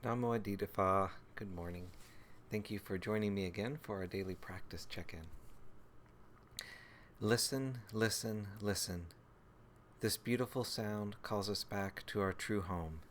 Nammo Phat. Good morning. Thank you for joining me again for our daily practice check-in. Listen, listen, listen. This beautiful sound calls us back to our true home.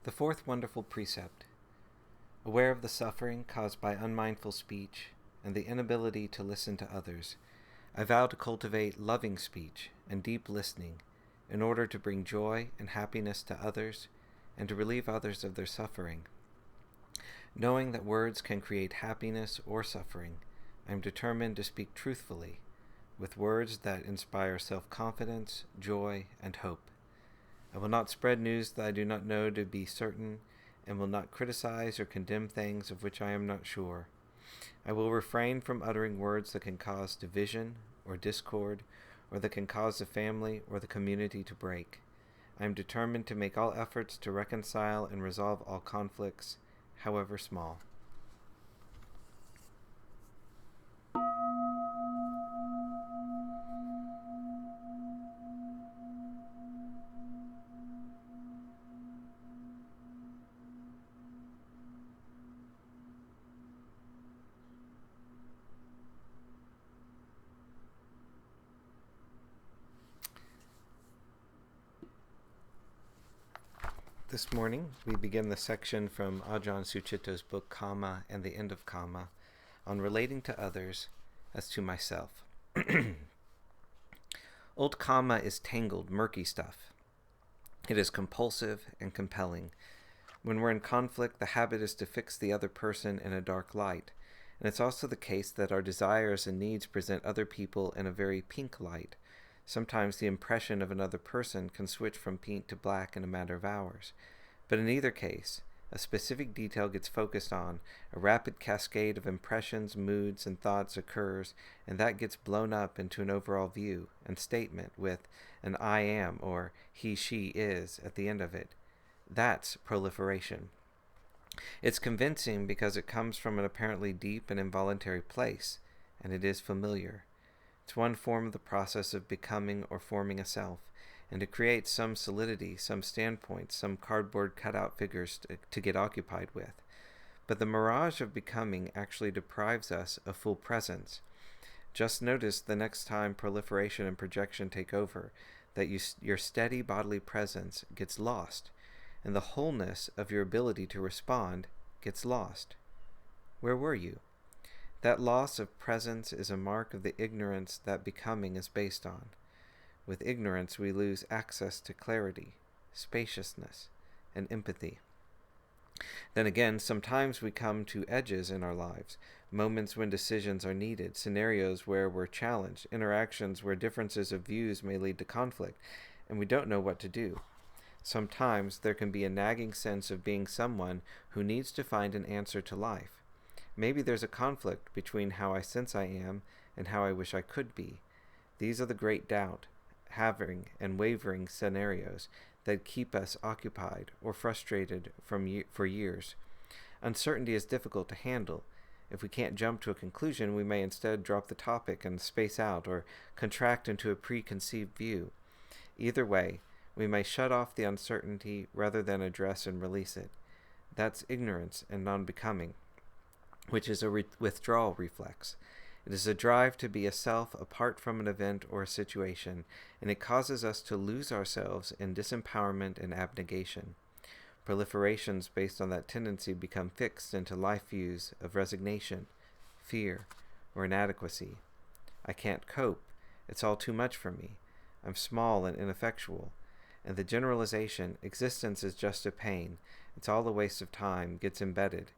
The fourth wonderful precept. Aware of the suffering caused by unmindful speech and the inability to listen to others, I vow to cultivate loving speech and deep listening in order to bring joy and happiness to others and to relieve others of their suffering. Knowing that words can create happiness or suffering, I am determined to speak truthfully, with words that inspire self-confidence, joy, and hope. I will not spread news that I do not know to be certain, and will not criticize or condemn things of which I am not sure. I will refrain from uttering words that can cause division or discord, or that can cause the family or the community to break. I am determined to make all efforts to reconcile and resolve all conflicts, however small. This morning, we begin the section from Ajahn Sucitto's book Kamma and the End of Kamma on relating to others as to myself. Old Kamma is tangled, murky stuff. It is compulsive and compelling. When we're in conflict, the habit is to fix the other person in a dark light. And it's also the case that our desires and needs present other people in a very pink light. Sometimes the impression of another person can switch from pink to black in a matter of hours. But in either case, a specific detail gets focused on, a rapid cascade of impressions, moods, and thoughts occurs, and that gets blown up into an overall view and statement with an I am or he, she is at the end of it. That's proliferation. It's convincing because it comes from an apparently deep and involuntary place, and it is familiar. It's one form of the process of becoming or forming a self, and it creates some solidity, some standpoints, some cardboard cutout figures to get occupied with. But the mirage of becoming actually deprives us of full presence. Just notice the next time proliferation and projection take over, that your steady bodily presence gets lost, and the wholeness of your ability to respond gets lost. Where were you? That loss of presence is a mark of the ignorance that becoming is based on. With ignorance, we lose access to clarity, spaciousness, and empathy. Then again, sometimes we come to edges in our lives, moments when decisions are needed, scenarios where we're challenged, interactions where differences of views may lead to conflict, and we don't know what to do. Sometimes there can be a nagging sense of being someone who needs to find an answer to life. Maybe there's a conflict between how I sense I am and how I wish I could be. These are the great doubt, having, and wavering scenarios that keep us occupied or frustrated for years. Uncertainty is difficult to handle. If we can't jump to a conclusion, we may instead drop the topic and space out or contract into a preconceived view. Either way, we may shut off the uncertainty rather than address and release it. That's ignorance and non-becoming, which is a withdrawal reflex. It is a drive to be a self apart from an event or a situation, and it causes us to lose ourselves in disempowerment and abnegation. Proliferations based on that tendency become fixed into life views of resignation, fear, or inadequacy. I can't cope. It's all too much for me. I'm small and ineffectual. And the generalization, existence is just a pain, it's all a waste of time, gets embedded.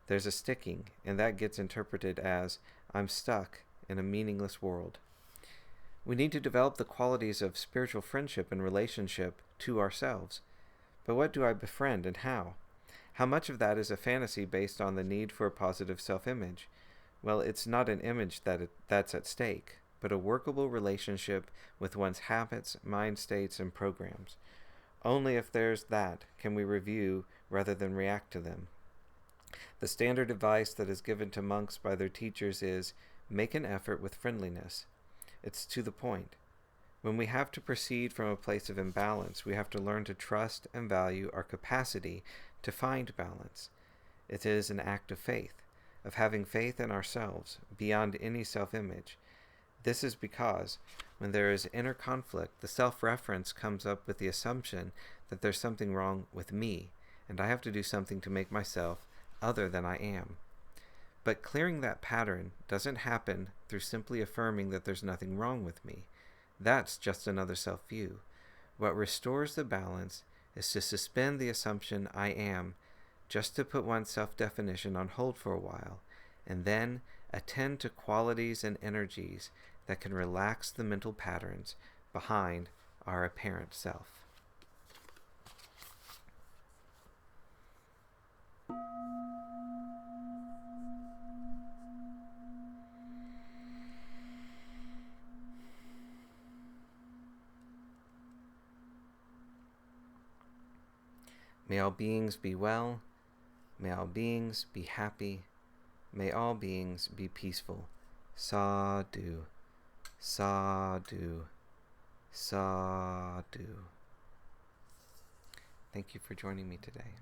There's a sticking, and that gets interpreted as, I'm stuck in a meaningless world. We need to develop the qualities of spiritual friendship and relationship to ourselves. But what do I befriend and how? How much of that is a fantasy based on the need for a positive self-image? Well, it's not an image that's at stake. but a workable relationship with one's habits, mind states, and programs. Only if there's that can we review rather than react to them. The standard advice that is given to monks by their teachers is, make an effort with friendliness. It's to the point. When we have to proceed from a place of imbalance, we have to learn to trust and value our capacity to find balance. It is an act of faith, of having faith in ourselves, beyond any self-image. This is because, when there is inner conflict, the self-reference comes up with the assumption that there's something wrong with me, and I have to do something to make myself other than I am. But clearing that pattern doesn't happen through simply affirming that there's nothing wrong with me. That's just another self-view. What restores the balance is to suspend the assumption I am, just to put one's self-definition on hold for a while, and then attend to qualities and energies that can relax the mental patterns behind our apparent self. May all beings be well. May all beings be happy. May all beings be peaceful. Sadhu. Sadhu. Sadhu. Thank you for joining me today.